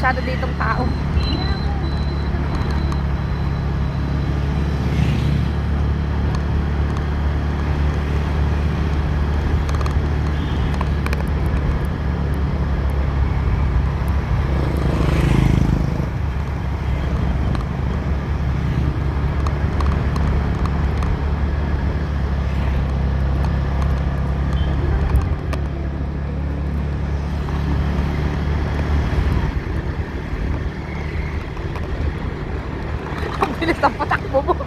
masyado ditong tao. Bilis ang patakbo mo.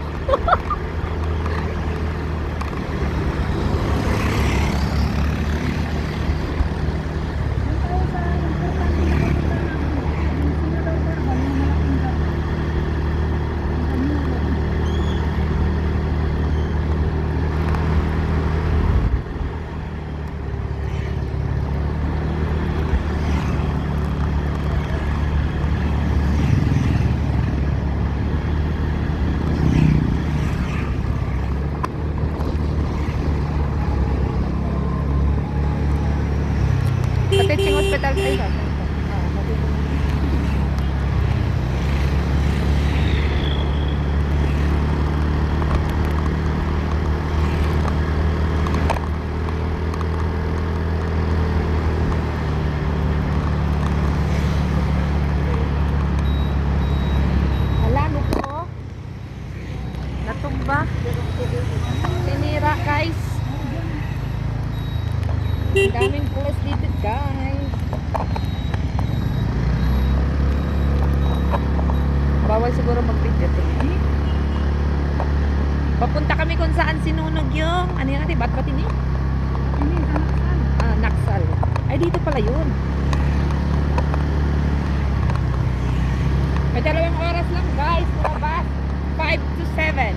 Sa teaching hospital kayo. Wala, luto. Natumba. Sinira, guys. Daming pulis dito, guys. Bawal siguro mag-video. Papunta kami kung saan sinunog yung ano yan natin, bat-bat ini? Naksal. Ay, dito pala yun. May 2 oras lang, guys. Lumabas. 5 to 7.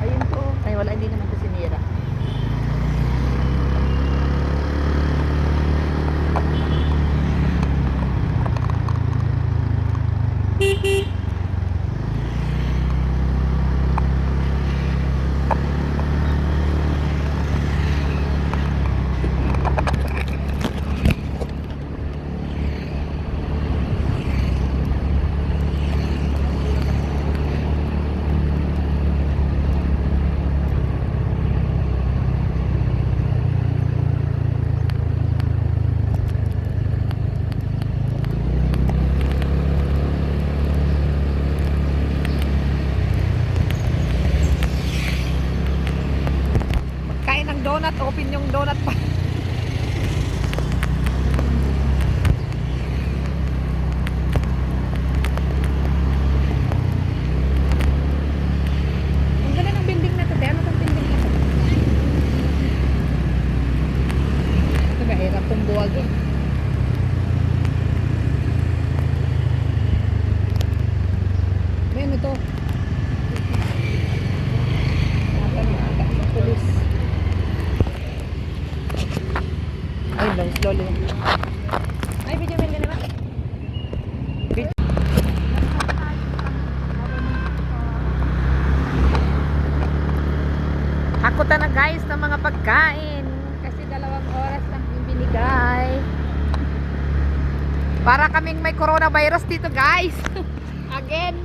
Ayun po. Ay, wala, hindi naman ito sinira. Donut, open yung donut pa. Ang ganda ng building na to. Ano tong building na to? Ito ba, hirap tong buwag eh. May ano to? Pulis. Ay, lang, slowly. Ay, video mo yun naman. Hakutan na, guys, ng mga pagkain. Kasi 2 oras lang yung binigay. Para kaming may coronavirus dito, guys. Again.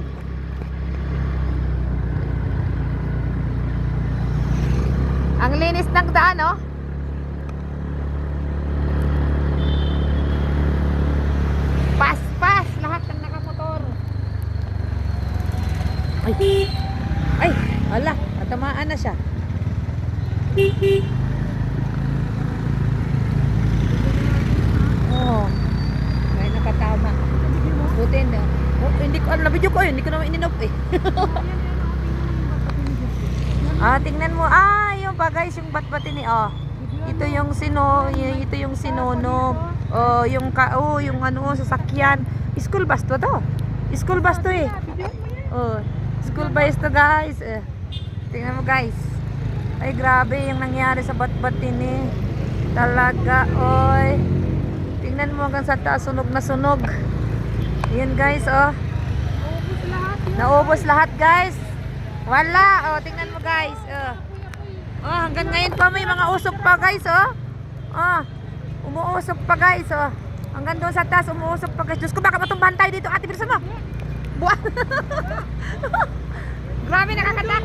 Ang linis ng daan, oh. Pas, lahat ng nakamotor. Ay, ala, natamaan na siya. Oh, may nakatama. Buti na. Oh, hindi ko, video ko yun, hindi ko naman ininop eh. Tingnan mo, yung pa guys, yung bat-batin ni, ito yung sinunog. Yung ano, sasakyan. School bus to. School bus to eh. School bus to, guys. Tingnan mo, guys. Ay, grabe yung nangyari sa bat-batin eh. Talaga, oy. Tingnan mo hanggang sa taas, sunog na sunog. Ayan, guys, naubos lahat, guys. Wala, tingnan mo, guys. Hanggang ngayon pa may mga usok pa, guys, Umuusok pa guys, oh. Hanggang doon sa taas, umuusok pa guys. Diyos ko, baka matumbahan tayo dito, ate, bilisan mo. Buwan. Grabe, nakakatak.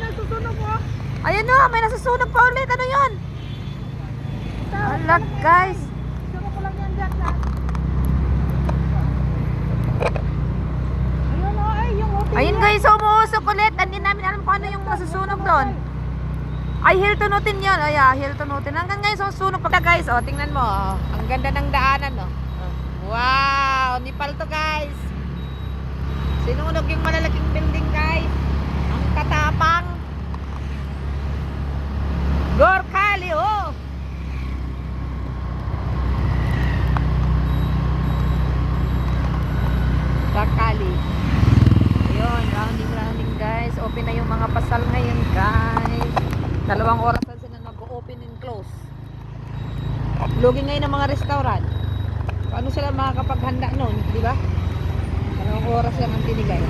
Ayan o, may nasusunog pa ulit. Ano yun? Alag guys. Ayun guys, umuusok ulit. Hindi namin alam kung ano yung masusunog doon. Ay, Hiltonutin yun. Ay, Hiltonutin. Hanggang ngayon, susunog pa guys. O, tingnan mo. Oh. Ang ganda ng daanan, no? Wow, Nepal to guys. Sinunog yung malalaking building guys. Ang katapang. Gorkhali, oh. Gorkhali. Ayun, rounding guys. Open na yung mga pasal ngayon guys. 2 oras na sila mag-open and close. Lugi ngayon ng mga restaurant. Paano sila makakapaghanda noon, di ba? 2 oras lang ang tinigay.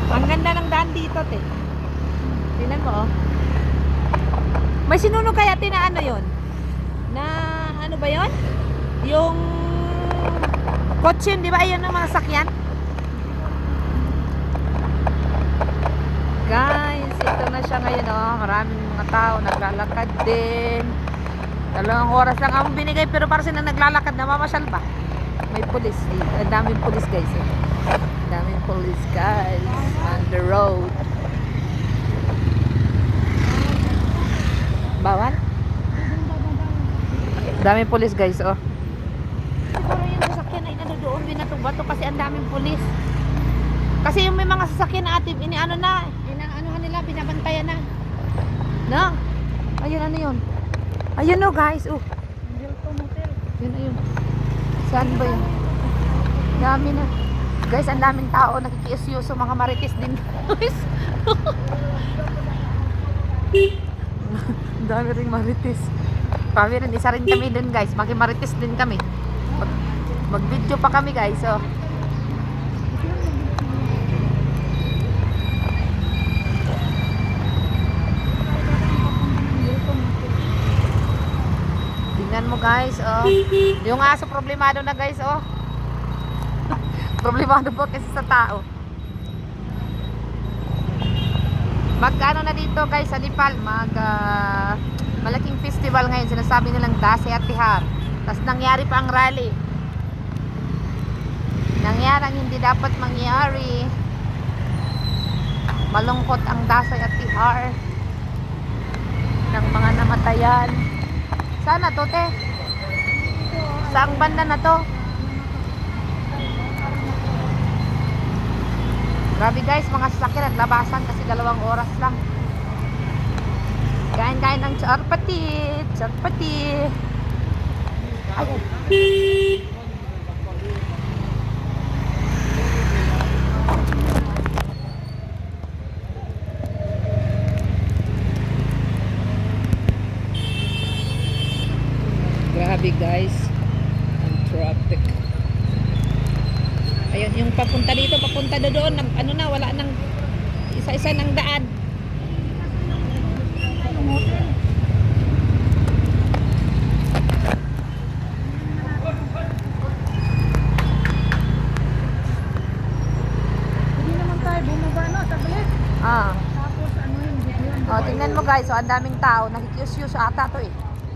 Ang ganda ng daan dito, te. Tingnan mo, oh. May sinunog kaya, te, na ano yun? Na, ano ba yun? Yung kotse, di ba? Ayun ang mga sakyan. Guys, ito na siya ngayon, oh. Maraming mga tao naglalakad din. 2 oras lang ang binigay, pero para silang naglalakad, namamasyal ba? May pulis. Ang daming pulis guys, eh. Daming police guys on the road. Bawal? Daming police guys, oh. Siguro yung sasakyan ay nandoon binato-bato kasi ang daming police. Kasi yung may mga sasakyan na atin, inaano na, inaanuhan nila, binabantayan na. No? Ayun, ano yun? Ayun, oh guys, oh. Yun, ayun. Saan ba yun? Dami na. Guys, ang daming tao nakikiusyuso, mga marites din guys. Ang dami ring marites. Kami rin, isa rin kami dun guys. Makimarites din kami. Mag-video pa kami guys. So, tingnan mo guys, oh. Yung aso problemado na guys, oh. Problemado po kasi sa tao. Mag-ano na dito guys sa Nepal, malaking festival ngayon, sinasabi nilang Dasai at Tihar. Tapos nangyari pa ang rally. Nangyari ang hindi dapat mangyari. Malungkot ang Dasai at Tihar ng mga namatayan. Sana to, te? Saang banda na to? Grabe guys, mga sasakyan at labasan kasi 2 oras lang. Kain-kain ng charpati. Charpati. Ay. Grabe guys, ang traffic. Ayun, yung papunta dito, papunta doon, ano na, wala nang isa-isa ng daan. Hindi naman tayo bumaba, no, tablet. Ah. Tapos ano yung video. Oh, tingnan mo guys, so ang daming tao, nakikiusyus ata to eh.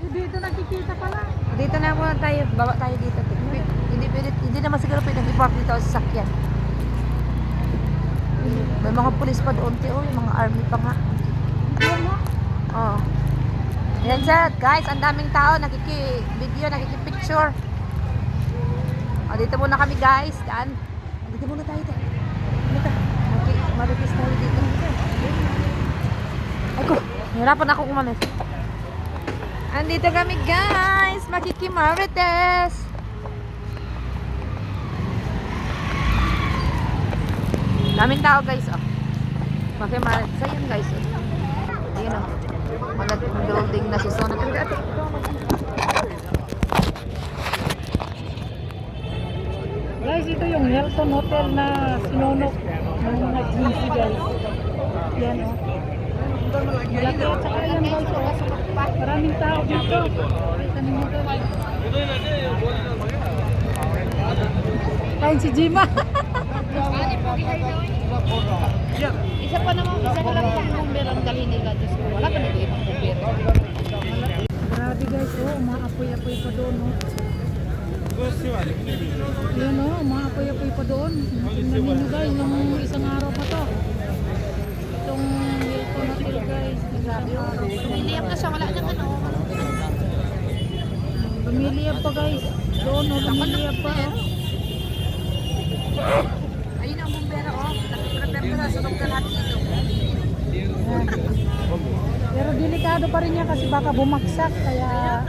Dito nakikita pala. Dito na muna tayo, baba tayo dito. Hindi naman siguro pwedeng i-park dito sa sasakyan. May mga pulis pa doon, yung mga army pa nga. Oh. Yan siya, guys, ang daming tao, nakiki-video, nakiki-picture. Oh, dito muna kami guys, daan. Dito muna tayo dito. Dito. Okay, maripis tayo dito. Ay ko, hirapan ako umalis. Andito kami guys, makikimarites. Daming tao guys, oh. Makikimarites. Ayun guys, oh. Ayun, oh. Malaking building na susunod. Guys, ito yung Hilton Hotel na sinunok ng mga GC guys. Yan, oh. Malaki at saka yan guys. Maraming tao dito. Kita ninyo guys. Kain si Jima. Isa pa naman, isa pa lang yung number ang dalhin nila. Diyos ko, wala pa nag ibang number. Grabe guys, oh, umaapoy-apoy pa doon, oh. Yun, oh, umaapoy-apoy pa doon. Tingnan ninyo guys, nung isang araw pa to. Itong Hilton Hotel guys, isang araw. Niliyap na siya, wala nang ano. Lumiliyap pa guys. Doon, oh, lumiliyap pa, oh. Ayun ang bumbero, oh. Nag-prepare ko na, sunog na lahat dito. Ayan. Pero delikado pa rin yan kasi baka bumagsak, kaya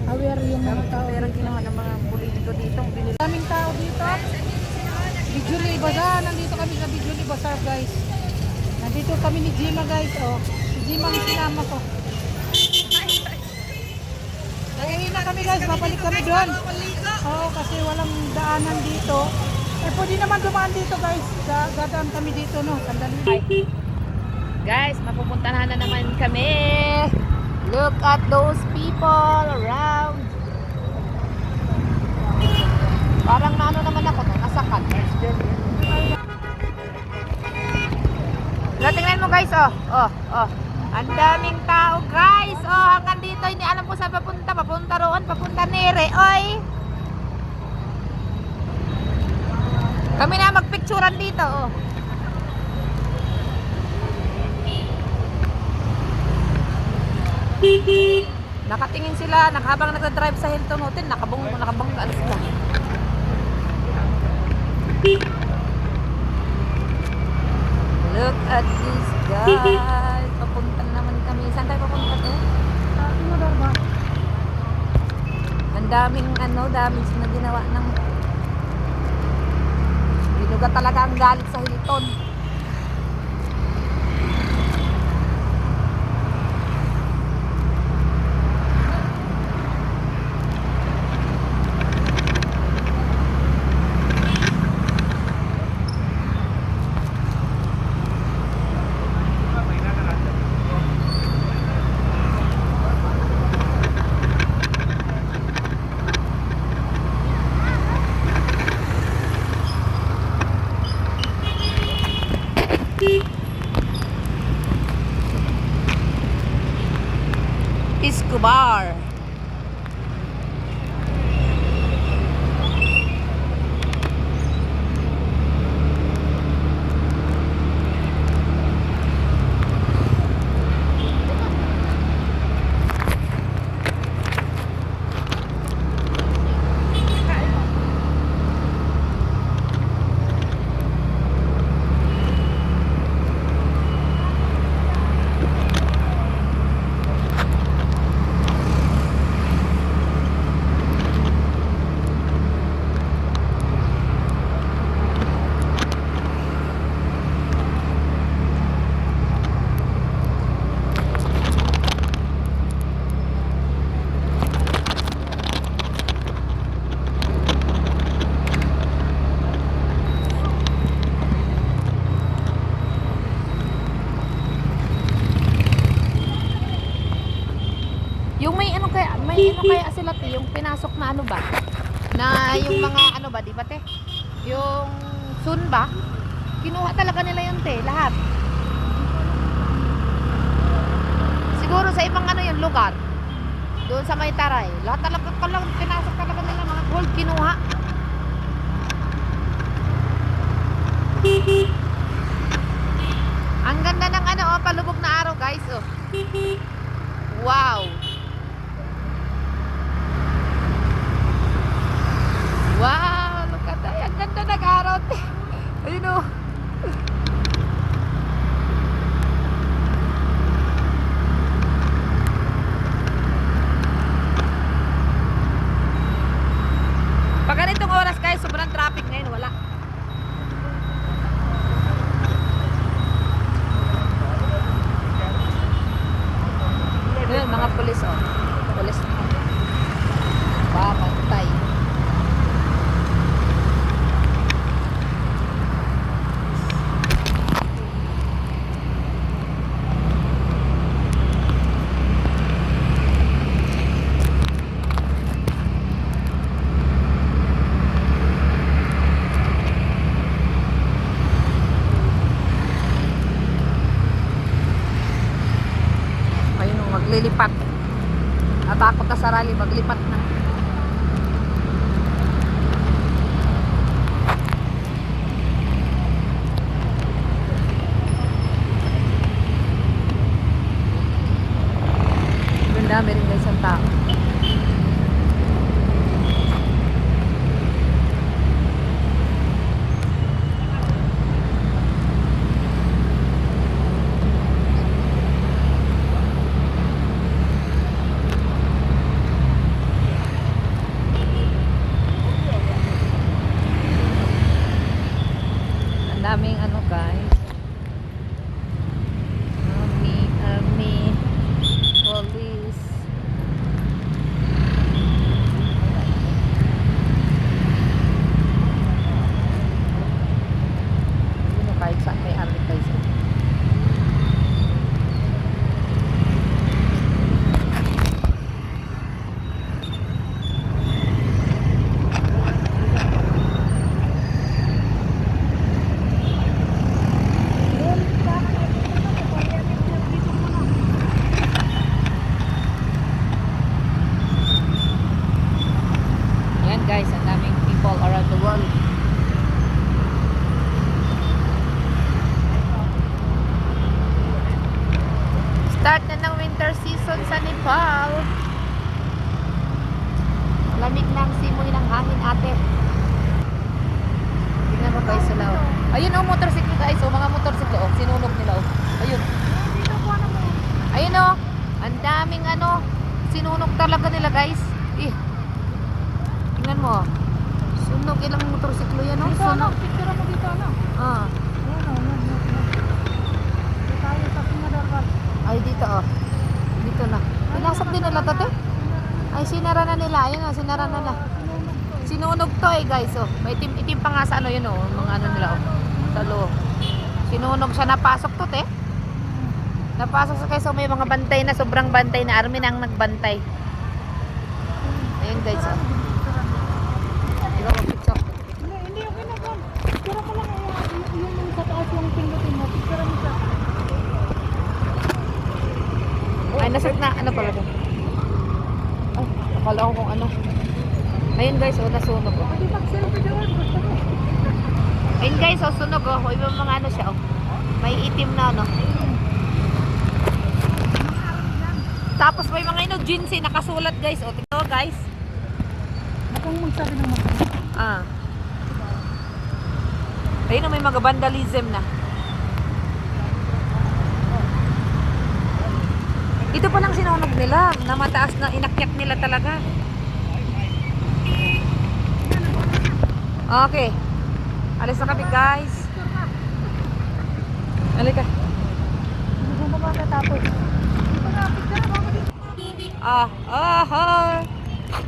aware yung mga tao. Pero ginawa ng mga politiko dito. Daming tao dito. Bijuli Bazaar. Nandito kami sa Bijuli Bazaar guys. Nandito kami ni Jima guys. Oh. Si Jima ang sinama ko. Nagawin na kami guys. Babalik kami doon. Oo, kasi walang daanan dito. Eh pwede naman dumaan dito guys. Dadaan kami dito no. Sandali. Guys, mapupuntahan na naman kami. Look at those people around. Parang naano naman ako, no? Nasakal. So, tingnan mo guys, oh. Oh, oh. Ang daming tao guys. Oh, hanggang dito, hindi alam ko saan papunta. Papunta roon, papunta nere. Oy. Kami na magpicturean dito, oh. Nakatingin sila, habang nagda-drive sa Hilton Hotel, nakabanggaan sila. Look at this guys. Papunta naman kami. Saan tayo papunta to? Ba? Ang daming damage na ginawa ng binuga talaga ang galit sa Hilton. Escobar. Yung may ano kaya sila te, yung pinasok na ano ba? Na yung mga ano ba, di ba te? Yung sun ba? Kinuha talaga nila yun te, lahat. Siguro sa ibang ano yung lugar. Doon sa may Taray. Lahat talaga pinasok talaga nila mga gold kinuha. Ang ganda ng ano oh, palubog na araw guys oh. Wow. Wow, look at that. Ang ganda nag-araw. Ayun o. Pag ganitong oras guys, sobrang traffic ngayon. Wala. Ayun, mga pulis naglipat na. Ang dami rin guys ang tao. Ang daming ano guys. Army, police. Yun o, kahit saan may army guys. Yan guys, ang daming people around the world. Start na ng winter season sa Nepal. Lamig na ang simoy ng hangin ate. Tingnan mo guys sila oh. Ayun oh, motorsiklo guys oh, mga motorsiklo oh, sinunog nila oh. Ayun. Ayun oh, ang daming ano, sinunog talaga nila guys. Tingnan mo. Sunog ilang motorsiklo yan oh. Dito ano, picture mo dito ano. Ah. Dito tayo sa Sinadorbat. Ay dito oh. Dito na. Pinasok din nila to te. Ay sinara na nila. Ayun oh, sinara na nila. Sinunog to eh guys oh. May itim pa nga sa ano yun oh, mga ano nila oh. Sa loob. Sinunog siya, napasok to te. Napasok sa kaso may mga bantay na, sobrang bantay na army nang nagbantay. Ayun guys oh. Ikaw mag-picture. Hindi, okay na ba? Picture ko lang yung sa taas yung pindutin mo. Picture mo siya. Ay nasag na, ano pala to? Ay, akala ko kung ano. Ayun guys oh, nasunog oh. Pwede mag-selfie doon. Gusto ko. Ayun guys oh, sunog oh. O ibang mga ano siya oh. May itim na ano. Tapos may mga ino jeansy nakasulat guys oh. Tingnan guys. Akong magsabi ng mga. Ah. Ayun oh, may mga vandalism na. Ito pa lang sinunog nila. Na mataas na inakyat nila talaga. Okay. Alis na kami guys. Halika. Hindi mo ba katapos? Dito na, picture mo ako dito.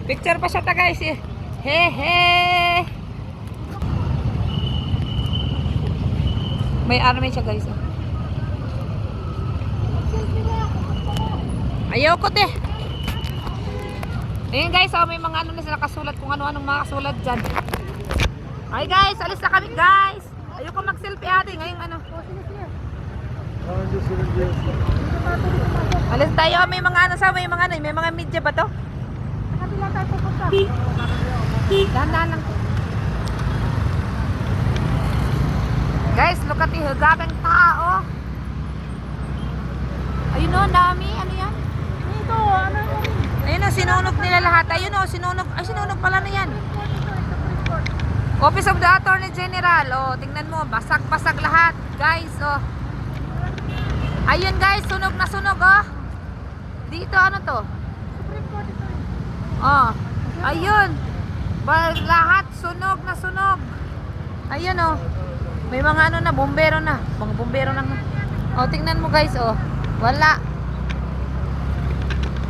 Picture pa siya ta guys eh. He he. May army siya guys. Ayoko te. Ayun guys, oh, may mga ano na sila kasulat kung ano-anong mga kasulat dyan. Ay guys, alis na kami guys. Ayoko mag-selfie ate ngayong ano. Alis tayo, may mga ano sa, may mga media ba to? Kabila tayo pupunta. Dahan-dahan lang. Guys, look at the gabang tao. Ayun o, dami. Ano yan? Dito, ano yung Ayun o, sinunog nila lahat. Ayun o, sinunog. Ay, sinunog pala na yan. Office of the Attorney General. O, tingnan mo. Basag-basag lahat. Guys, o. Ayun guys, sunog na sunog o. Dito, ano to? Supreme Court ito eh. Oh, ayun. Lahat sunog na sunog. Ayun oh. May mga ano na, bombero na. Mga bombero na. Oh, tingnan mo guys oh. Wala.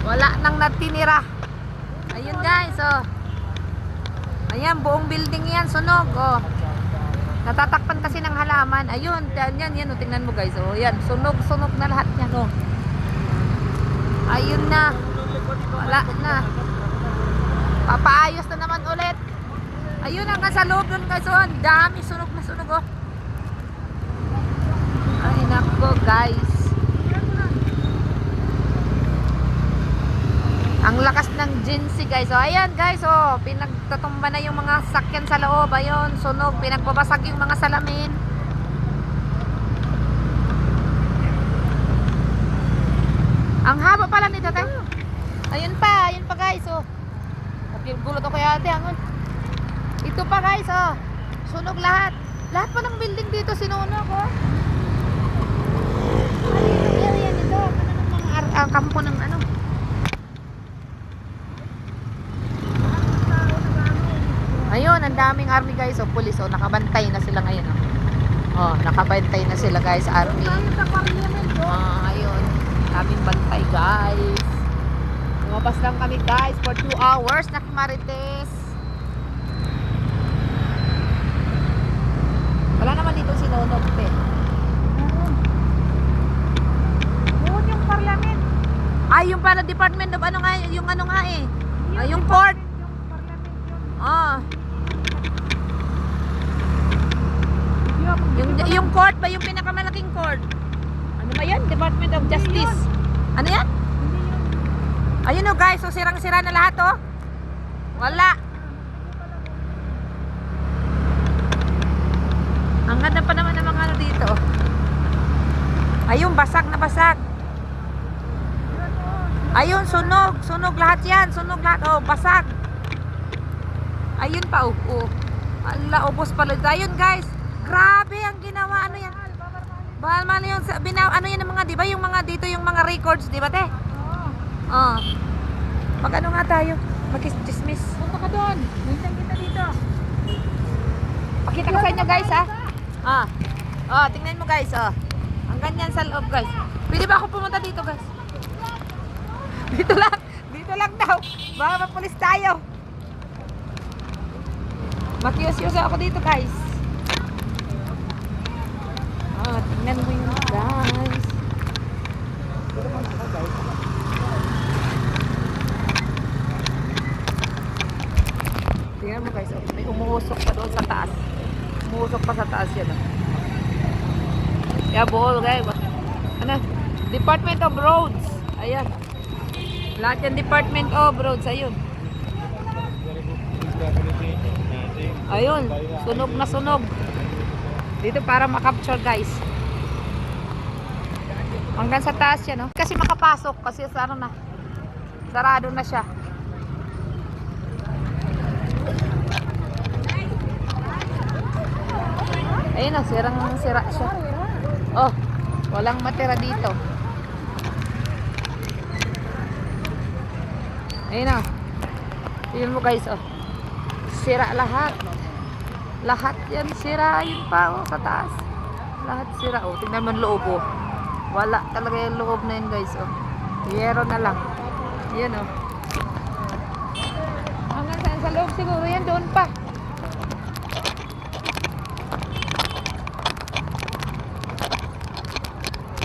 Wala nang natinira. Ayun guys oh. Ayan, buong building yan sunog oh. Natatakpan kasi ng halaman. Ayun, yan oh, tingnan mo guys oh. Yan, sunog na lahat yan oh. Ayun na. Wala na. Papaayos na naman ulit. Ayun hanggang sa loob dun guys. Oh, dami sunog na sunog oh. Ay nako guys. Ang lakas ng Jinsi guys. So ayan guys, oh, pinagtatumba na yung mga sakyan sa loob. Ayun, sunog, pinagpapasag yung mga salamin. Ang haba pala nito, te. Ayun pa guys, oh. Gulot ako kaya ate, angon. Ito pa guys, oh. Sunog lahat. Lahat pa ng building dito sinunog, oh. Ano yung area nito? Ano ng mga kampo ng ano? Ayun, ang daming army guys, oh, police, oh, nakabantay na sila ngayon, oh. Oh, nakabantay na sila guys, army. Ayun, daming bantay guys. Lumabas lang kami guys for 2 hours, nakimarites. Wala naman dito sinunog, te. Doon yung parliament. Ay, yung pala Department of ano nga, yung ano nga eh. Yung court. Yung parliament yun. Oh. Yung court ba, yung pinakamalaking court? Ano ba yan? Department of Justice. Ano yan? Ayun, oh guys, so sirang-sira na lahat, oh. Wala. Ang ganda pa naman ng mga ano dito. Ayun, basag na basag. Ayun, sunog. Sunog lahat yan. Sunog lahat. Oh, basag. Ayun pa, oh. Oh. Ala, ubos pala. Ayun, guys. Grabe ang ginawa. Ano yan? Bahal man yun. Ano yan ang mga, di ba? Yung mga dito, yung mga records, di ba, te? Oh. Mag ano nga tayo? Mag-chismis. Punta ka doon. Minsan kita dito. Pakita ko sa inyo, guys, ha? Oh, tingnan mo, guys, oh. Ang ganyan sa loob, guys. Pwede ba ako pumunta dito, guys? Dito lang daw. Baka mapulis tayo. Makiyos-yos ako dito, guys. Tingnan mo yun, guys. Tingnan mo, guys, oh. May umuusok pa doon sa taas. Umuusok pa sa taas yan, oh. Kaya buhol, guys. Ano? Department of Roads. Ayan. Lahat yan Department of Roads. Ayun. Ayun. Sunog na sunog. Dito para makapture, guys. Hanggang sa taas yan, no? Kasi makapasok. Kasi sa ano na. Sarado na siya. Ayun na. Sira siya. Oh. Walang matira dito. Ayun na. Tingnan mo, guys, oh. Sira lahat. Lahat yan sira. Yun pa, oh, sa taas. Lahat sira, oh. Tingnan mo yung loob, oh. Wala talaga yung loob na yun, guys, oh. Yero na lang. Yan, oh. Hanggang saan sa loob siguro yan, doon pa.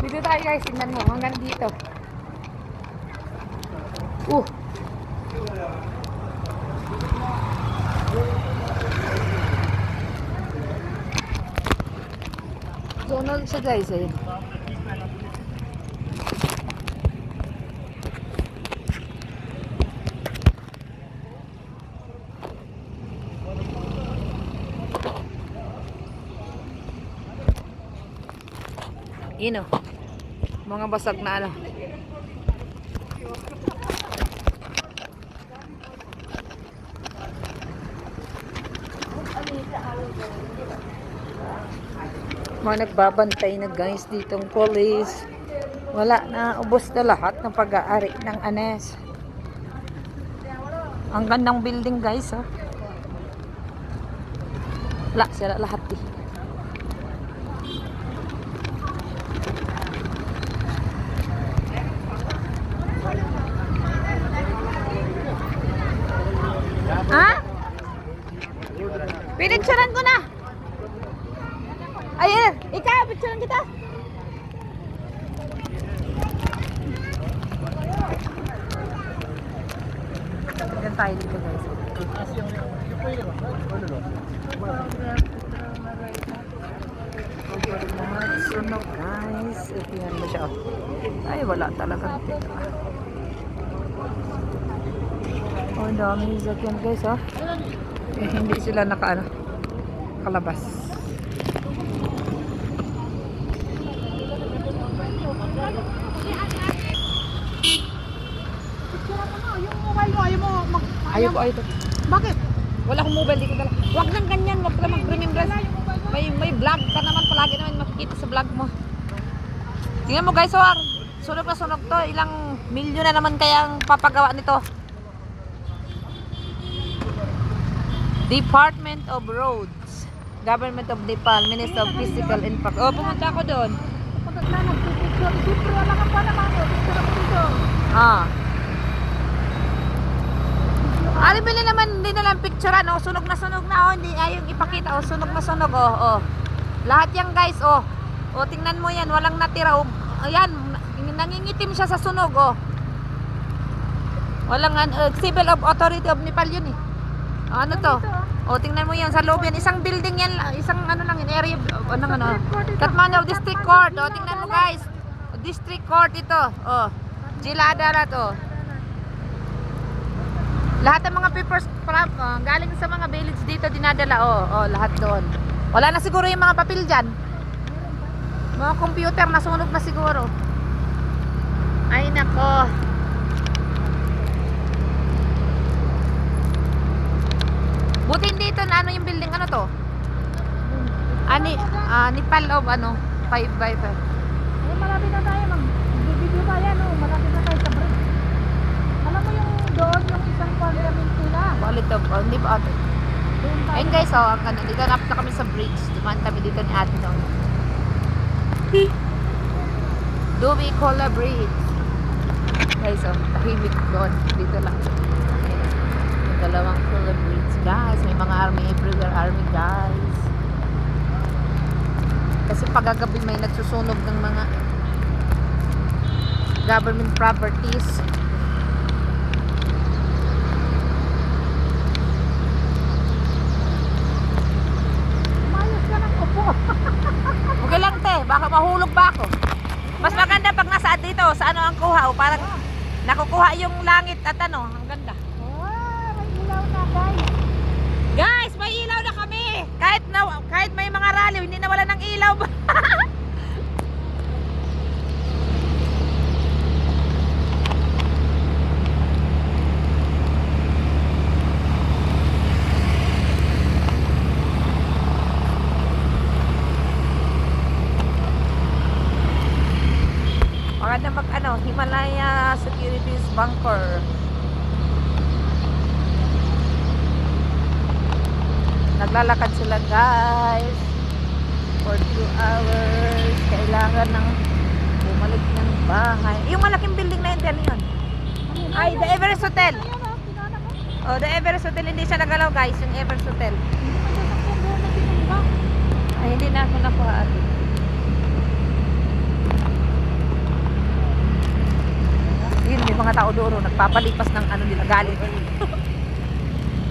Dito tayo, guys. Tingnan mo, hanggang dito. Zonal siya, guys, eh. Yun, oh. Mga basag na ano. Mga nagbabantay na, guys, ditong police. Wala na, ubos na lahat ng pag-aari ng Anes. Ang gandang building, guys, ha. Wala sila lahat, eh. Ha? Pinicturean ko na. Ayun, ikaw, picturean kita. Tignan tayo dito, guys. Sunog, guys. Tingnan mo siya, oh. Ay, wala talaga. Oh, ang daming sasakyan guys, oh. Eh, hindi sila kalabas. Yung mobile mo, ayaw mo Ayaw ko, ayaw ko. Bakit? Wala akong mobile, di ko dala. Huwag nang ganyan, huwag ka mag-remembrance. May vlog ka naman, palagi naman makikita sa vlog mo. Tingnan mo guys, oh, sunog na sunog to. Ilang milyon na naman kayang papagawa nito. Department of Roads, Government of Nepal, Minister of Physical Infrastructure. Oh, pumunta ako doon. Pagkat na nagpipicture, siyempre wala ka pa naman. Picture ako dito. Ah. Ano bili naman, hindi na lang picturean, oh. Sunog na, oh. Hindi ayong ipakita, oh. Sunog na sunog, oh. Oh. Lahat yan, guys, oh. Oh, tingnan mo yan, walang natira, oh. Ayan, nangingitim siya sa sunog, oh. Walang, Civil of Authority of Nepal yun, eh. Oh, ano to? Oh, tingnan mo yan, sa loob yan. Isang building yan, isang ano lang, area, Kathmandu District Court, oh. Tingnan mo, guys. District Court ito, oh. Jilada na to. Lahat ng mga papers galing sa mga village dito dinadala, oh, lahat doon. Wala na siguro yung mga papel dyan. Mga computer nasunog na siguro. Ay nako. Buti dito na ano yung building, ano to? Nepal of 5x5. Eh, malapit na tayo. Mag-video tayo, no? Malapit na tayo sa bridge. Alam mo yung doon, yung isang parliament nila. Quality of, hindi ba ate? Doon tayo. Ayun guys, oh, dito na kami sa bridge. Dumaan kami dito ni ate noon. Dubi Cola Bridge. Guys, oh, tahimik doon. Dito lang. Yung dalawang Cola Bridge. Guys, may mga army everywhere. Army guys. Kasi pagagabi may nagsusunog ng mga government properties. Umayos ka ng upo. Okay lang te, baka mahulog ba ako? Mas maganda pag nasa dito, sa ano ang kuha, o parang nakukuha yung langit at ang ganda. Oh, may ilaw na, guys. Guys, may ilaw na kami. Kahit may mga rally, hindi na wala ng ilaw. Maganda Himalaya Securities Bunker. Naglalakad sila guys for 2 hours. Kailangan ng bumalik ng bahay. Yung malaking building na yun, ano yun? Ay, the Everest Hotel. Oh, the Everest Hotel. Hindi siya nagalaw guys, yung Everest Hotel. Ay, hindi na ako nakuha ate. Yun, may mga tao doon, nagpapalipas ng nila galing.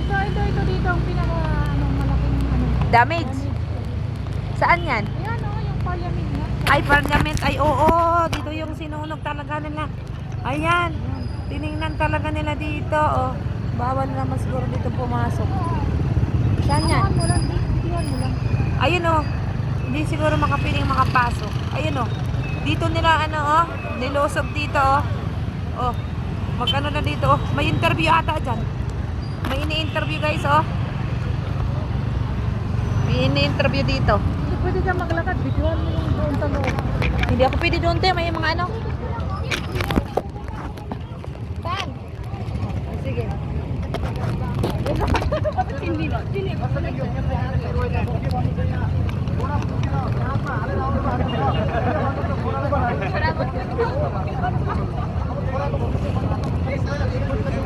Ito dito ang pinaka malaking Damage. Saan yan? Ayan yung parliament niya. Ay, parliament. Ay, oo. Dito yung sinunog talaga nila. Ayan. Tinignan talaga nila dito. Oh. Bawal naman siguro dito pumasok. Saan yan? Mo lang. Ayun oh. Hindi siguro makapiling makapasok. Ayun oh. Dito nila nilusog dito oh. Oh. Magkano na dito oh. May interview ata dyan. May ini-interview guys oh. May ini-interview dito. Hindi pwede ka maglakad. Bituan mo yung doon sa loob. Hindi ako pwede doon te. May mga Saan? Sige.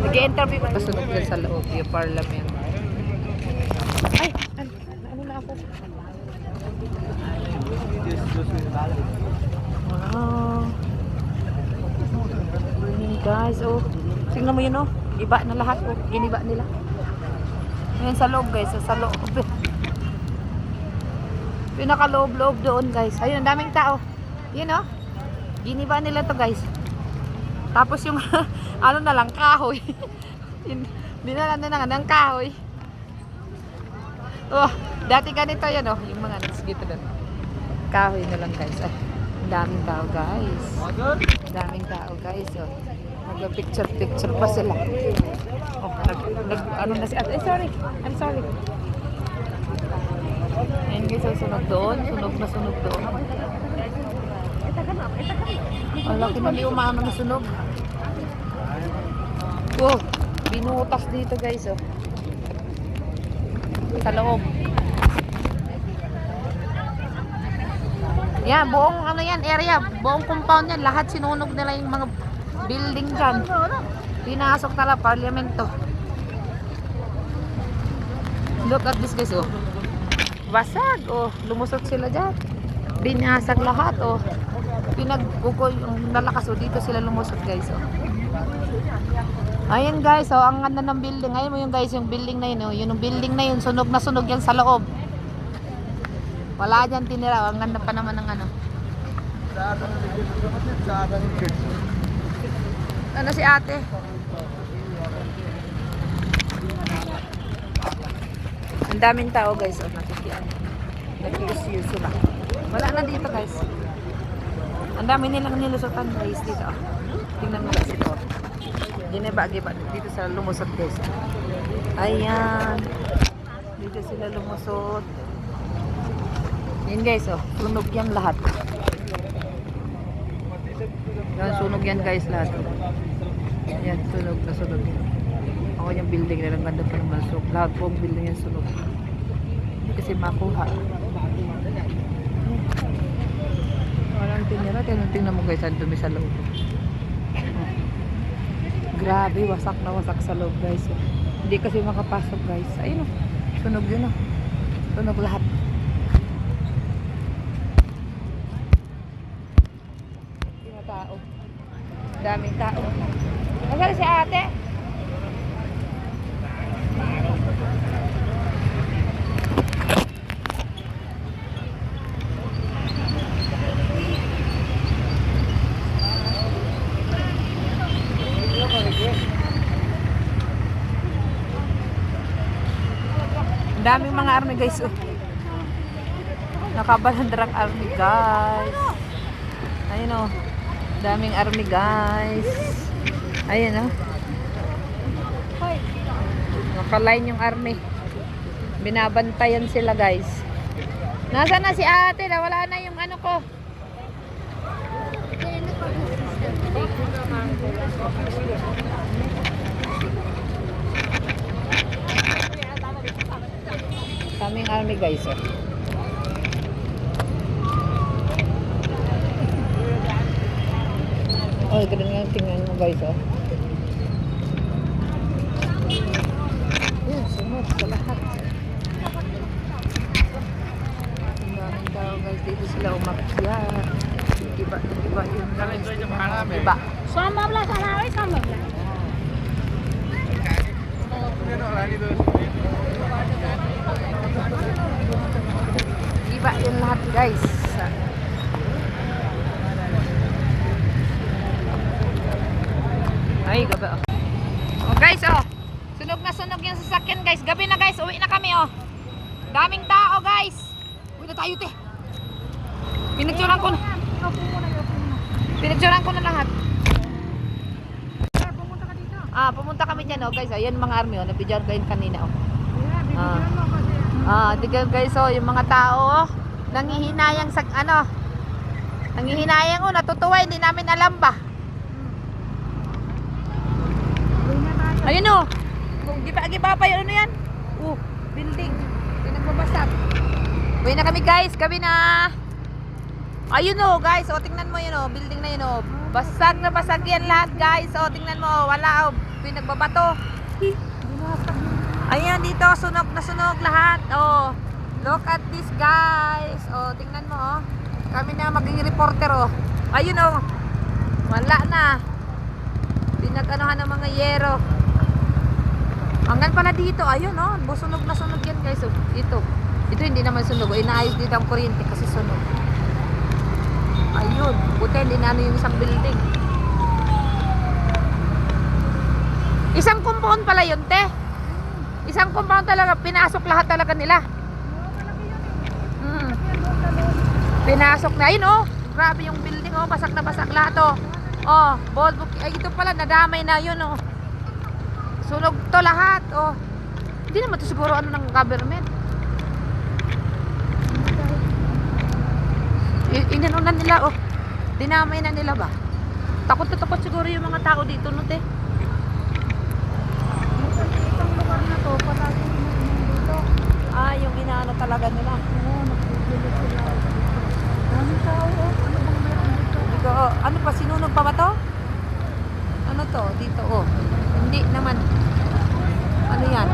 Nag-interview ko kasunod dyan sa loob yung parliament. Ay! Ano na ako? Wow! Guys, oh. Tingnan mo yun, oh. Iba na lahat, oh. Giniba nila. Ngayon sa loob, guys. Sa loob. Pinakaloob-loob doon, guys. Ayun, daming tao. Yun, oh. Giniba nila to, guys. Tapos yung, na lang, kahoy. Dinalan na nga ng kahoy. Oh, dati ganito yan oh, yung mga dito doon. Kahoy na lang guys. Ay, ang daming tao guys. Ang daming tao guys oh. Nag-picture pa sila. Oh, ano na si ate. Ay, sorry. I'm sorry. Ayan guys, oh, sunog doon. Sunog na sunog doon. Ang laki na di umama na sunog. Oh, binutas dito guys oh. Sa loob. Yan, buong ano yan, area, buong compound yan, lahat sinunog nila yung mga building dyan. Pinasok tala, parlamento. Look at this guys, oh. Basag, oh. Lumusot sila dyan. Binasag lahat, oh. Pinagkukoy, yung nalakas, oh. Dito sila lumusot guys, oh. Ayan guys, oh. Ang ganda ng building. Ayun mo yung guys, yung building na yun, oh. Yung building na yun, sunog na sunog yan sa loob. Wala dyan tinira, ang ganda pa naman ng ano. Ano si ate? Ang daming tao guys, oh, nakikian. Nag-use sila. Wala na dito guys. Ang dami nilang nilusutan guys dito. Oh. Tingnan mo guys ito. Gineba-giba dito sila lumusot guys. Ayan. Dito sila lumusot. Yan guys, oh, sunog yan lahat. Yan, sunog yan guys lahat. Yan, sunog na sunog. Ako yung building na lang ganda pa naman. So, lahat po ang building yan sunog. Hindi kasi makuha. Walang tinira. Tingnan mo guys, ang dumi sa loob. Grabe, wasak na wasak sa loob guys. Hindi kasi makapasok guys. Ayun oh, sunog yun oh. Sunog lahat. Tao. Daming tao. Nasaan si ate? Daming mga army guys. Oh. Nakabalandrang army guys. Ayun oh. Daming army guys. Ayan oh. Nakaline yung army. Binabantayan sila guys. Nasaan na si ate? Nawala na yung ano ko. Daming army guys oh. Oh, ganun nga tingnan mo guys, oh. Yan, sunod sa lahat. Ang daming tao guys, dito sila umakyat. Iba yung iba. Sama belah sana, sama belah. Iba yung lahat guys. Ay, gabi oh. Oh guys oh. Sunog na sunog yung sasakyan guys. Gabi na guys, uwi na kami oh. Daming tao guys. Uwi na tayo te. Pinagtsuran ko na. Pinagtsuran ko na lahat. Pumunta ka dito. Ah, pumunta kami dyan oh guys. Ayan mga army oh. Nabidyan ko yun kanina oh. Yeah, bibigyan mo kasi. Diga guys oh. Yung mga tao oh. Nangihinayang sa ano. Nangihinayang oh. Natutuwa. Hindi namin alam ba. Ayun o. Giba pa yun. Ano yan? Building. Pinagbabasag. Uwi na kami guys. Gabi na. Ayun o guys. O tingnan mo yun o. Building na yun o. Basag na basag yan lahat guys. O tingnan mo. Wala o. Pinagbabato. Ayun dito. Sunog na sunog lahat. O. Look at this guys. O tingnan mo o. Kami na maging reporter o. Ayun o. Wala na. Pinag-anohan ng mga yero. Hanggang pala dito, ayun oh, sunog na sunog yan guys. Oh. Ito hindi naman sunog. Inaayos dito ang kuryente kasi sunog. Ayun, buti hindi na ano yung isang building. Isang compound pala yun, te. Isang compound talaga, pinasok lahat talaga nila. Pinasok na, yun oh. Grabe yung building oh, basak na basak lahat oh. Oh, bold, ay ito pala, nadamay na yun oh. Sunog to lahat oh. Hindi naman to siguro ano ng government. Inanunan nila oh. Dinamay na nila ba? Takot na takot siguro yung mga tao dito no te. Itong lugar na to, palagi dito. Ah, yung inaano talaga nila. Oo, nagpipili sila. Dami tao, oh. Ano bang meron dito? Dito, oh. Ano pa, sinunog pa ba to? Ano to? Dito oh. Hindi naman. Ano yan?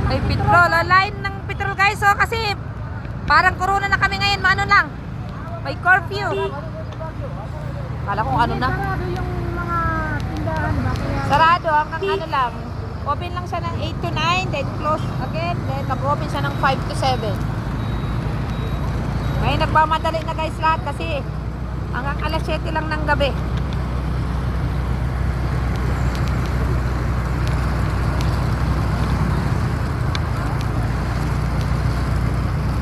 Ay, petrol. Oh, line ng petrol guys oh. Kasi parang corona na kami ngayon. Maano lang. May curfew. Kala kong ano na. Sarado yung mga tindahan ba? Kaya Sarado hanggang ano lang. Open lang siya ng 8 to 9, then close again, then mag-open siya ng 5 to 7. May nagmamadali na guys lahat kasi hanggang alas 7 lang ng gabi.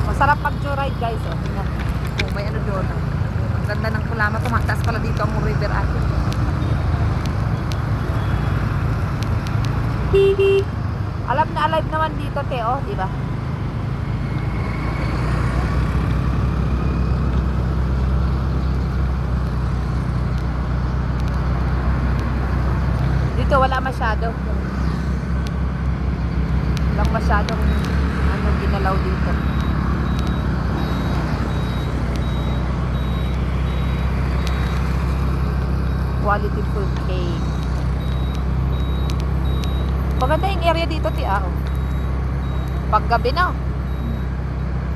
Masarap pag-joyride guys oh. Tingnan. Oh, may ano doon. Ang ganda ng kulama. Tumataas pala dito ang river ate. Alam na alive naman dito, te, oh, di ba? Dito wala masyado. Walang masyadong ano ginalaw dito. Quality full cake. Maganda yung area dito, ti ah. Pag gabi na.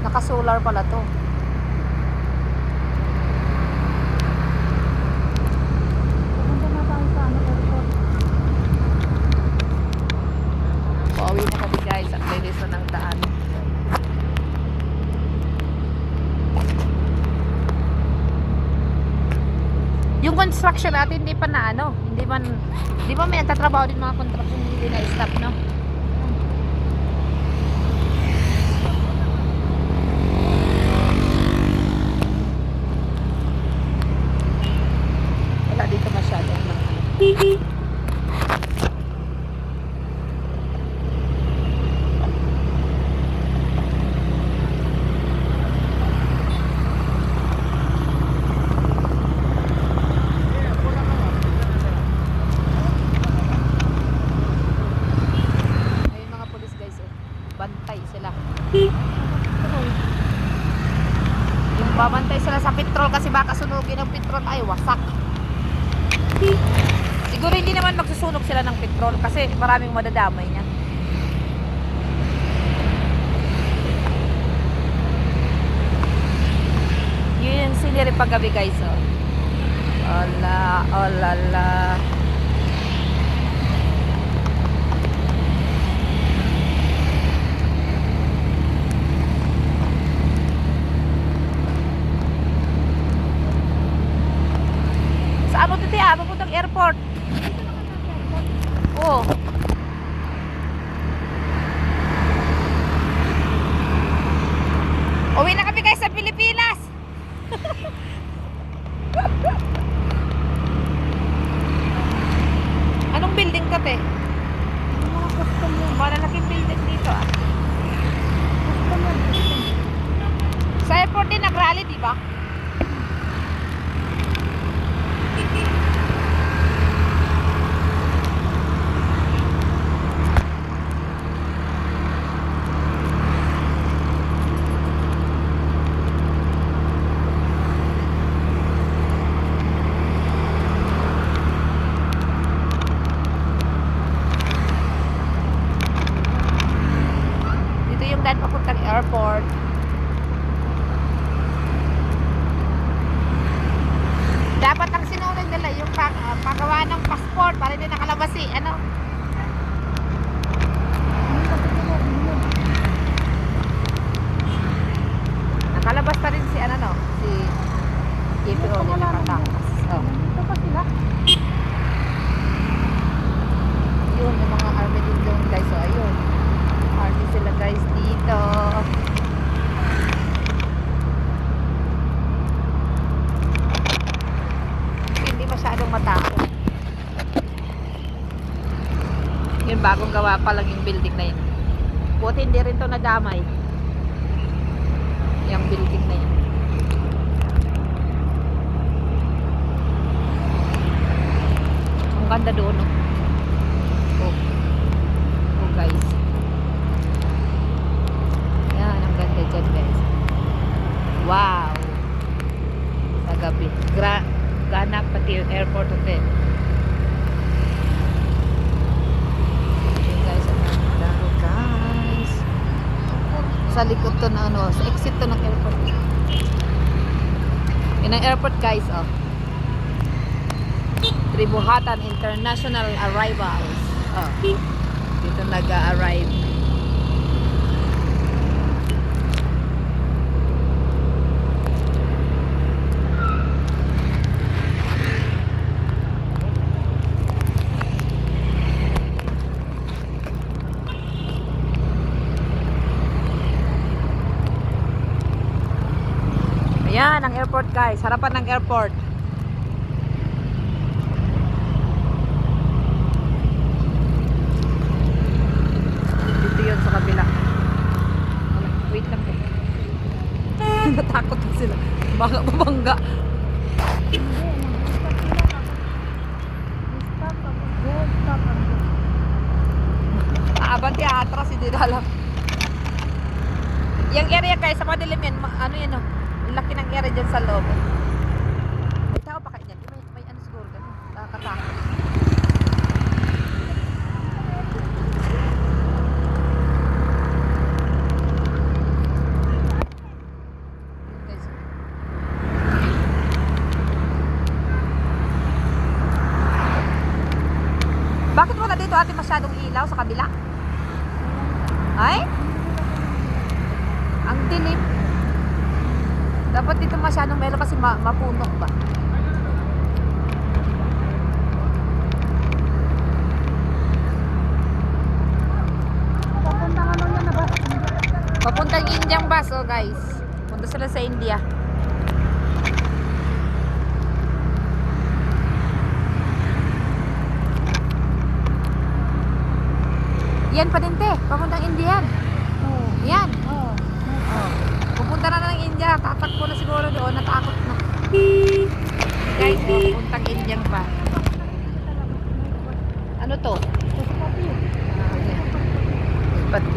Naka-solar pala to. pumunta na tayo sa ano, airport. Pauwi na kami guys. Ang linis na ng daan. Yung construction natin hindi pa na ano, hindi ba may nagtatrabaho din mga construction hindi na stop no? Wala dito masyado ng ayun mga pulis guys oh. Bantay sila. Yung babantay sila sa petrol kasi baka sunugin ng petrol ay wasak. Siguro hindi naman magsusunog sila ng petrol kasi maraming madadamay niya. Yun yung scenery paggabi guys oh. Ala, olala. Saan mo titi ah? Papuntang airport. Oo. Uwi na kami guys sa Pilipinas. Anong building ka te? Mga custom yan. Malalaking building dito ah. Custom yan. Sa airport din nag-rally di ba? Dito yung daan papuntang airport. Dapat ang sinunod nila yung paggawa ng passport para hindi nakalabas eh. Ano? Nakalabas pa rin si ano no? Si KPO din nakatakas. Oh. Dito pa sila. Yun. Gagawa pa lang yung building na yun. Buti hindi rin to nadamay. Yung building na yun. Ang ganda doon, no? Oh. Oh, guys. Yan, ang ganda dyan, guys. Wow! Sa gabi. Ganap pati yung airport hotel. Ayan, guys. Ang ganda, guys. Sa likod to na ano, sa exit to ng airport. Yan ang airport, guys, oh. Tribuhatan International Arrivals. Oh. Dito nag-arrive. Ayan ang airport, guys. Harapan ng airport. Dito yun sa kabila. Wait lang po. Natakot na sila. Baka mabangga. Abanti atras, hindi na alam. Yung area, guys, sa madilim yan, ano yan, no? Ang laki ng area dyan sa loob. May tao pa kayo dyan. May ano siguro ganun. Nakakatakot. Guys. Bakit wala dito ate masyadong ilaw sa kabila? Ay? Ang dilim. Dapat dito masyadong melo kasi mapunok ba? Papuntang ano yan na ba? Papuntang Indiang bus, oh guys. Punta sila sa India. Yan pa din te, papuntang Indian. Oo. Yan. Oo. Oh. Pupunta na ng India, tatakbo na siguro doon, natakot na. Guys, oh, papuntang Indian pa. Ano to? Pati.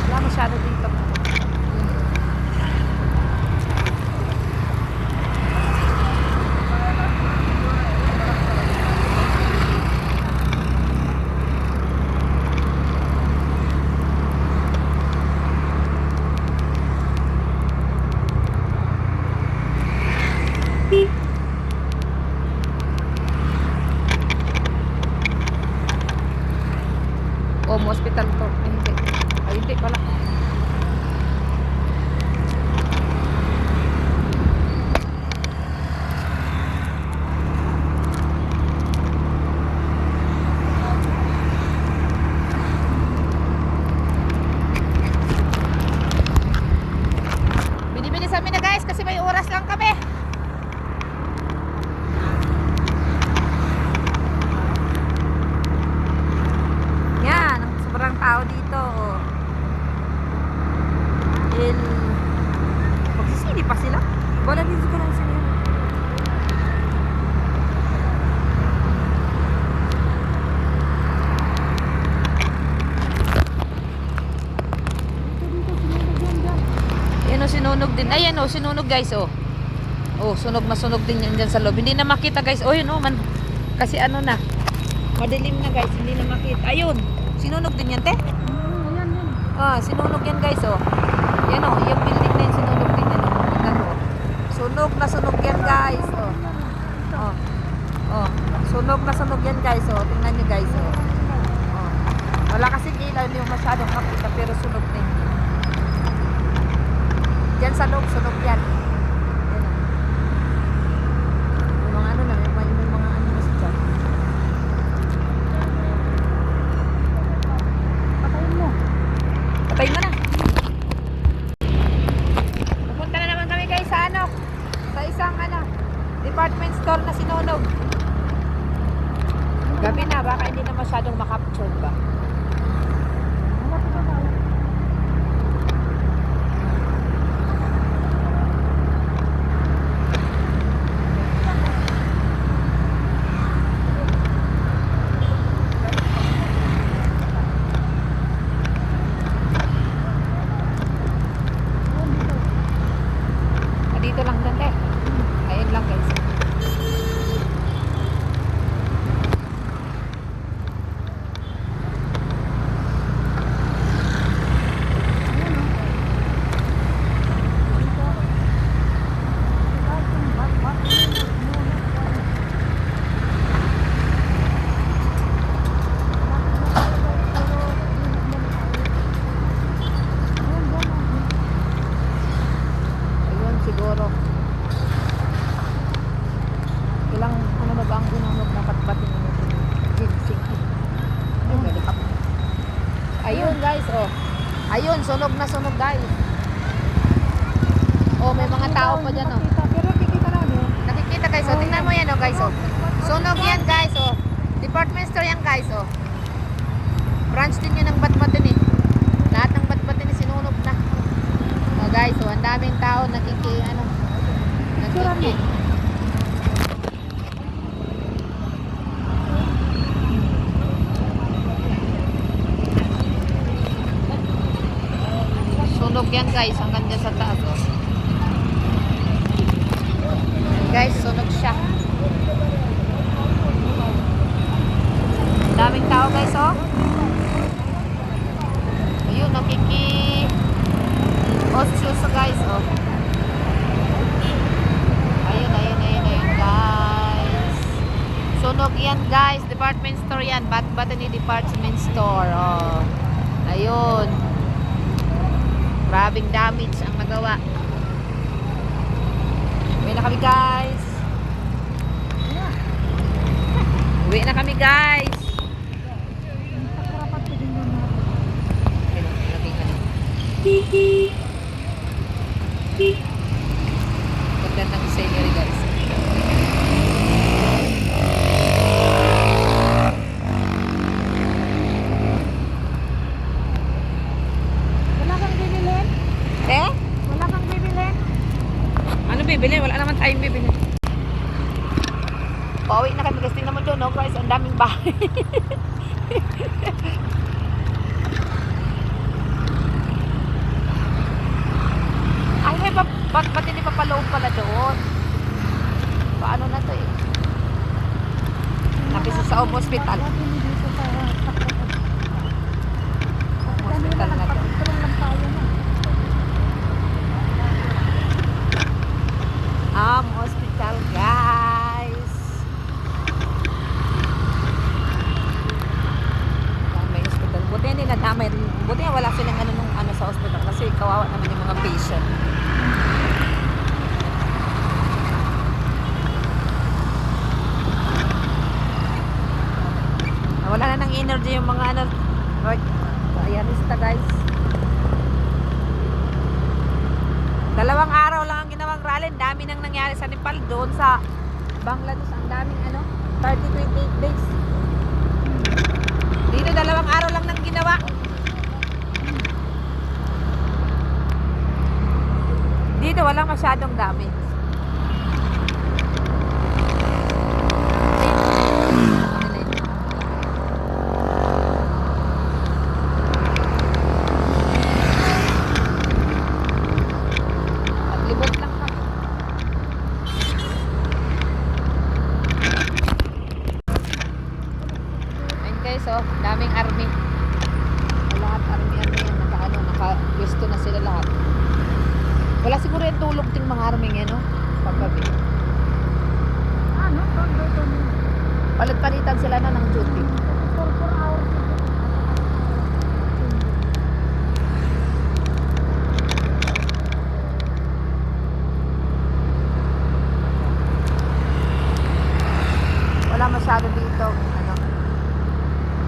Wala masyado dito. Hospital to. Ay, hindi. Ay, hindi pala. Binibilis kami na guys kasi may oras lang kami. Yan, ang sobrang tao dito. Magsisili pa sila. Wala dito ka lang sila. Yan o, sinunog din. Ayan o, sinunog guys o. Oh, sunog na sunog din yan dyan sa loob. Hindi na makita guys. Oh, yun o man. Kasi ano na. Madilim na guys, hindi na makita. Ayun, sinunog din yan, te. Ayan yan. Ah, sinunog yan guys, oh. Yan oh, yung building na yun, sinunog din yan. Tingnan mo. Sunog na sunog yan guys, oh. Oh. Oh, sunog na sunog yan guys, oh. Tingnan nyo guys, oh. Oh. Wala kasing ilaw, hindi yung masyadong makita, pero sunog din. Diyan sa loob, sunog yan. Yan oh. Yung mga ano na, may mga ano na sa dyan. Patay mo na. Pupunta na naman kami guys sa ano, sa isang ano, department store na sinunog. Gabi na, baka hindi na masyadong makaptured ba? Dito lang din eh. Ayun lang guys. Ayun siguro. Ilang ano na ba ang sinunog na patpatin nito? Ginseng. Ayun, galing ako. Ayun guys, oh. Ayun, sunog na sunog guys. Oh, may mga tao pa dyan, oh. Pero kikita namin. Nakikita guys, oh. Tingnan mo yan, oh guys, oh. Sunog yan guys, oh. Department store yan guys, oh. Branch din yun ng Batbatin eh. Lahat ng Batbatin eh sinunog na. Oh guys, oh, ang daming tao nakiki. Sunog yan guys, hanggang dyan sa taas, oh. Guys, sunog siya. Daming tao guys, oh. Ayun, nakiki-osyoso guys, oh. Ayun guys. Sunog yan guys, department store yan. Batbatan department store, oh. Ayun. Grabing damage ang nagawa. Uwi na kami guys. Uwi na kami guys. Ganda ng scenery guys. Wala kang bibilin? Eh? Wala kang bibilin? Ano bibili? Wala naman tayong bibili. Pauwi na kami guys. Tingnan mo doon, no guys. Ang daming bahay. Ay, may ba't hindi pa paloob pala doon? Paano na to eh? Napisa sa home hospital. Hospital na to. Hospital guys. May hospital. Buti hindi nadamay. Buti wala silang ano sa hospital kasi kawawa naman yung mga patient. Wala na ng energy yung mga ano. Ayanista guys. 2 araw lang ang ginawang rally. Dami nang nangyari sa Nepal doon sa Bangladesh. Ang daming 30-28 days. Dito 2 araw lang nang ginawa. Dito walang masyadong damage. Libot lang kami. Ayun guys, oh, daming army. Lahat army yan. Naka-pwesto na sila lahat. Wala siguro yung tulog ting mga army yan, no? Paggabi. Palit-palitan sila na ng duty. 4 hours. Wala masyado dito,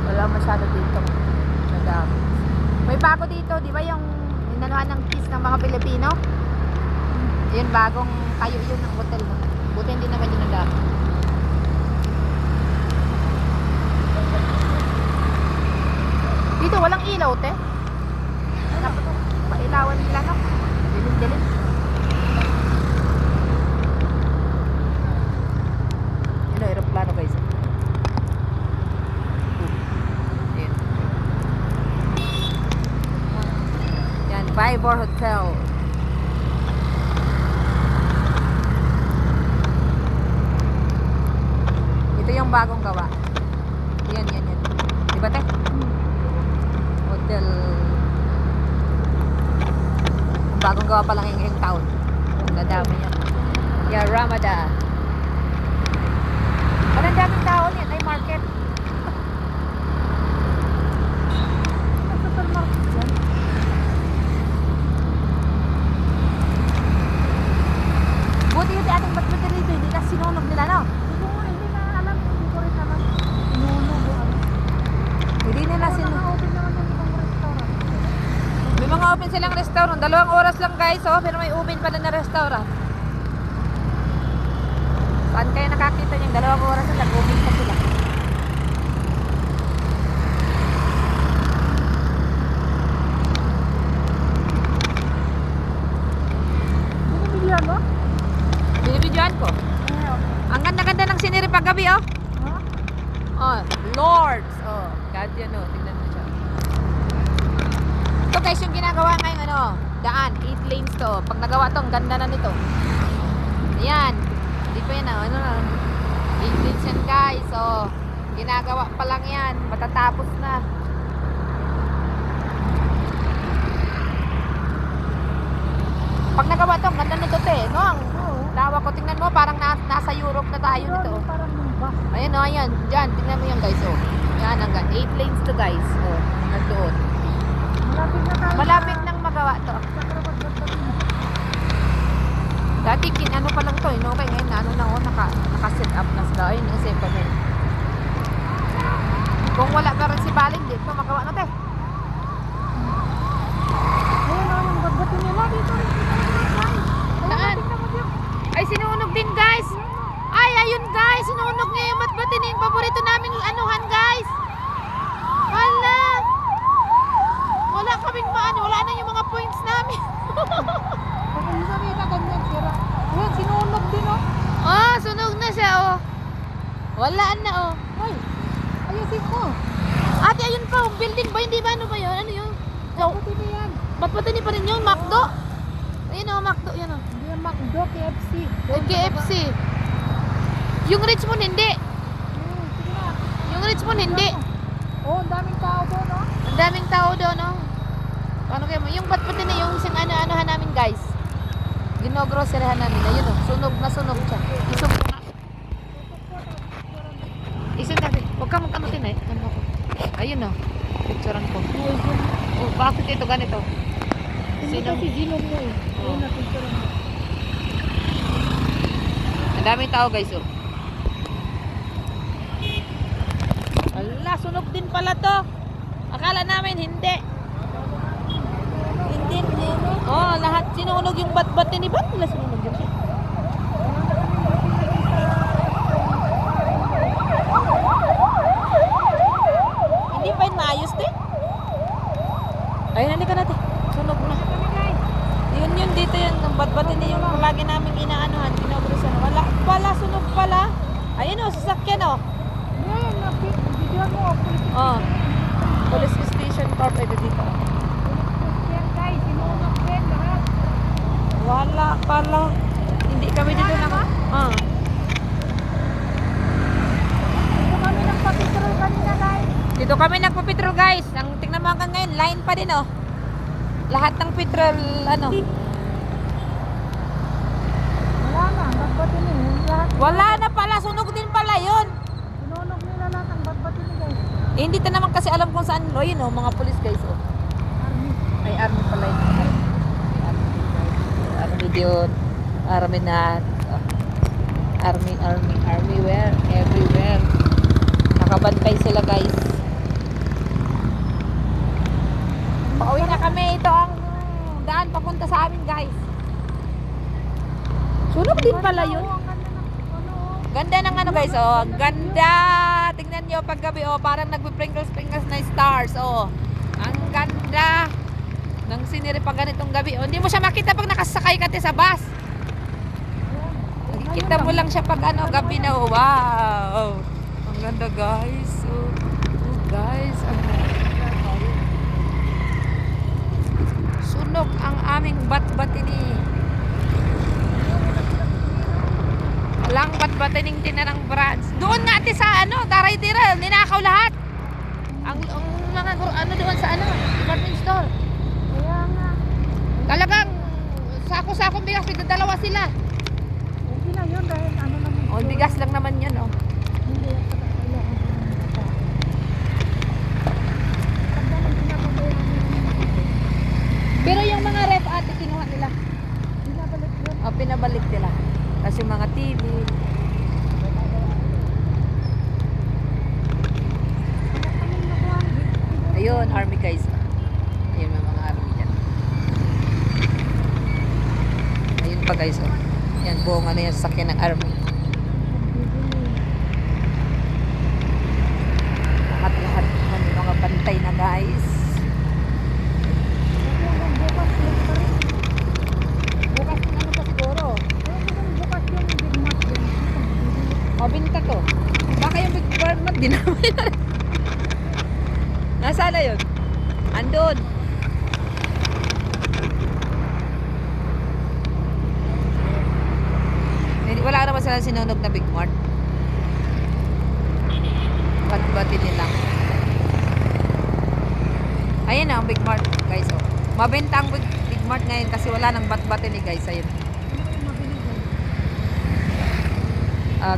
wala masyado dito. Madami. May bago dito, di ba yung inanuhan ng kiss ng mga Pilipino? Yun, bagong tayo yun ng hotel. Buti hindi naman yun nag Dito walang ilaw, te. Pailawan nila, no? Dilim-dilim. Yun, aeroplano guys. Ayan. Yan, Vibor Hotel. Ito yung bagong gawa. Yan. Diba, te? Hotel. Bagong gawa pa lang yung town. Nadami yan. Yeah, Ramadan. Walang daming tao yan. Ay, market. Supermarket yan. Buti yung ating batbatan dito. Hindi na sinunog nila, no? Hindi na alam. Hindi ko rin alam. Sinunog o ano. Hindi nila Pero sinunog. naka-open naman yung ibang restaurant. May mga open silang restaurant. 2 oras lang guys, oh. Pero may open pala na restaurant. Saan kayo nakakita niyan? 2 oras lang. Open pa sila. Binibigyan mo? Binibidyoan ko. Ang ganda-ganda ng siniri paggabi, oh. Ha? Oh, Lords. Oh, God yan, oh. Tingnan mo siya. Ito guys, yung ginagawa ngayon, ano, daan, 8 lanes to. Pag nagawa to, ang ganda na nito. Ayan. Hindi pa yan, ano na. 8 lanes yan guys, oh. Ginagawa pa lang yan. Matatapos na. Pag nagawa to, ang ganda nito, te. No, ang Oo. lawa ko, tingnan mo, parang nasa Europe na tayo nito. Doon, parang ng bus. Ayan o, ayan. Diyan, tingnan mo yan guys, oh. Yan, hanggang 8 lanes to guys. Oh, nandoon. Malapit na tayo. Malapit nang magawa to. Sa Karapat-Batbatin. Dati, ano pa lang to, no? Okay, ngayon, ano na, oh, naka-set up na sila. Ayun, ang safe pa rin. Kung wala pa rin si Baling, dito, magawa na, te. Ayun na yung Batbatin nila. Dito rin. Saan? Ay, sinunog din, guys. Ay, ayun, guys. Sinunog niya yung Batbatin. Yung paborito naming anuhan, guys. Wala. Wala kaming maano. Wala na yung mga points namin. Pag hindi kami na ganyan, sira. Ayun, sinunog din, oh. Oh, sunog na siya, oh. Wala na, oh. Ay, ayusin ko. Ate, ayun pa, oh, building ba? Hindi ba? Ano ba yun? Ano yun? So, Batbatin na yan. Batbatin pa rin yun, McDo. Ayun, oh, McDo. Yan, oh. Hindi yan McDo, KFC. KFC. Yung Richmond, hindi. Sige na. Yung Richmond, hindi. Oh, ang daming tao doon, oh. Ang daming tao doon, no? Paano kayo mo? Yung Batbatin na yung sing ano-anohan namin, guys. Ginogroserihan namin. Ayun, oh. Sunog na sunog siya. Isog ko nga. Isog natin. Huwag kang mag-anutin, eh. Ano ako? Ayun, oh. Picturean ko. Oh, bakit ito ganito? Hindi Sino? kasi zilong mo, eh. Oh. Ayun, napicture mo. Ang daming tao, guys, oh. Ala, sunog din pala to. Akala namin hindi. Hindi. Oh, lahat sinunog yung Batbatin ni Bat. Wala sinunog din siya. Hindi pa yun maayos din. Ayun, halika natin. Sunog na. Yun dito yun. Ang Batbatin ni yung lagi namin inaanuhan. Ginogresan. Wala, sunog pala. Ayun o, sasakyan o. Yan, video mo, oh. Oh. Police station corp ito dito. Yan, guys, sinunog din lahat. Wala pala. Hindi kami dito na. Ah. Dito kami nagpapitrol kanina, guys. Dito kami nagpo-petrol guys. Ang tingnan mo hanggang ngayon, line pa din oh. Lahat ng petrol ano. Wala na, Batbatin nila. Lahat. Wala na pala, sunog din pala 'yon. Sinunog nila lahat ang Batbatin nila, guys. Eh, hindi ta naman kasi alam kung saan. Oh, yun oh, mga police guys oh. Army. Ay, army pala yun. Army yun. Army na. Army where? Everywhere. Nakabantay sila guys. Pauwi na kami. Ito ang daan papunta sa amin, guys. Sunog din pala yun. Ganda ng ano, guys, oh. Ganda. Tingnan nyo paggabi, oh. Parang nagpiprinkles-prinkles na stars, oh. Ang ganda ng scenery pag ganitong gabi. Oh, hindi mo siya makita pag nakasakay ka sa bus. Nakikita mo lang siya pag ano, gabi na, oh. Wow. Ang ganda, guys. Oh, guys. Sunog ang aming bat-batini. Walang bat-batining tinarang brands. Doon nga ate sa ano, Taray Tira, ninakaw lahat. Ang mga ano doon sa ano, department store. Kaya nga. Talagang sako-sakong bigas, dalawa sila. Okay lang yun dahil ano naman. Oh, bigas lang naman yun, oh. Hindi ako kailangan ko ng bata. Tanda ng pinapabayaan nila. Pero yung mga ref ate, kinuha nila. Binabalik yun. Oh, pinabalik nila. Kasi yung mga TV. Ayun, army guys. Ayun mga army dyan. Ayun pa guys, oh. Yan, buong ano yung sasakyan ng army. Lahat-lahat may mga bantay na guys. Bukas na ano pa siguro. Mabinta to. Baka yung big bird mat, dinamay na rin. Nasaan na yun? Andun. Wala naman sila sinunog na Big Mart. Bat-batin nila. Ayun na ang Big Mart guys. Oh. Mabenta ang Big Mart ngayon kasi wala nang bat-batin ni guys. Ayun.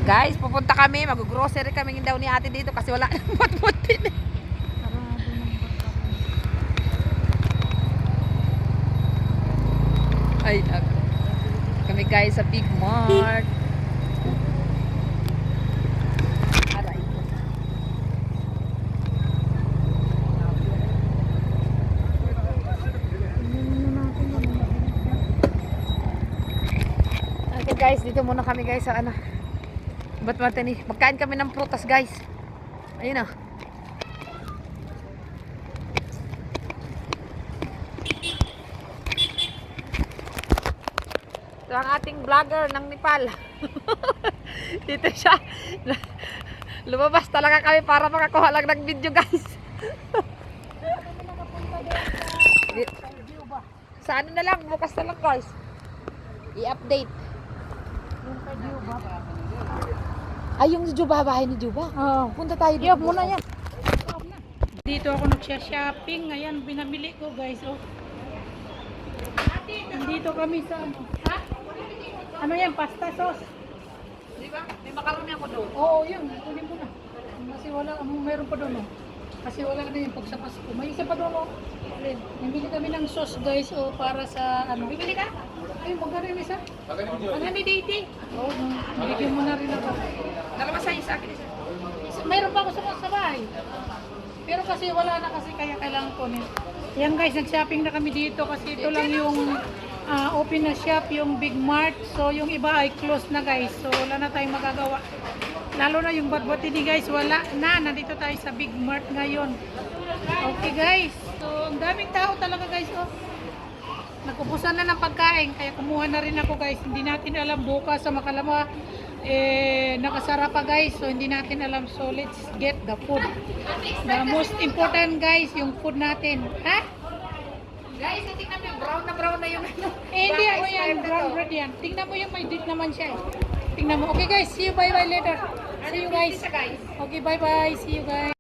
Guys, pupunta kami, mag-grocery kami daw ni ate dito kasi wala nang bat-batin. Ay, ako. Kami guys sa Big Mart. Aray ko. Okay guys, dito muna kami guys sa ano. Ba't matini? Magkain kami ng prutas guys. Ayun na. Ito ang ating vlogger ng Nepal. Dito siya. Lumabas talaga kami para makakuha lang ng video guys. Sa ano na lang, bukas na lang guys. I-update. Yung kay Juba. Ay, yung Juba, bahay ni Juba. Oo. Punta tayo dito. Yup, muna yan. Dito ako nagsha-shopping. Ngayon, binamili ko guys. Oh. Nandito kami sa ano. Ha? Ano yan? Pasta sauce. Di ba? May makaroni ako doon. Oo, yun. Kunin mo na. Kasi wala, meron pa doon. Oh. Kasi wala na yung pag sa Pasko. May isa pa doon. Oh. Nabili kami ng sauce guys. Oh, para sa ano. Bibili ka? Ay, magkano yung isa? Magkano ni Deity? Oo, bibigyan mo na rin ako. Dalawa sa akin isa. Mayroon pa ako sa bahay. Pero kasi wala na kasi kaya kailangan ko nito. Yan guys, nag-shopping na kami dito kasi ito lang yung open na shop, yung Big Mart. So yung iba ay closed na guys. So wala na tayong magagawa. Lalo na yung Bat-Batini guys, wala na. Nandito tayo sa Big Mart ngayon. Okay guys. So ang daming tao talaga guys. Oh. Nagkupusan na ng pagkain. Kaya kumuha na rin ako guys. Hindi natin alam bukas sa Makalama. Nakasara pa guys. So hindi natin alam. So let's get the food. The most important guys, yung food natin. Ha? Guys, tingnan mo yung brown na yung ano. Hindi ako yan. Brown bread yan. Tingnan mo yung may date naman siya. Tingnan mo. Okay guys, see you bye bye later. See you guys. Okay, bye bye. See you guys.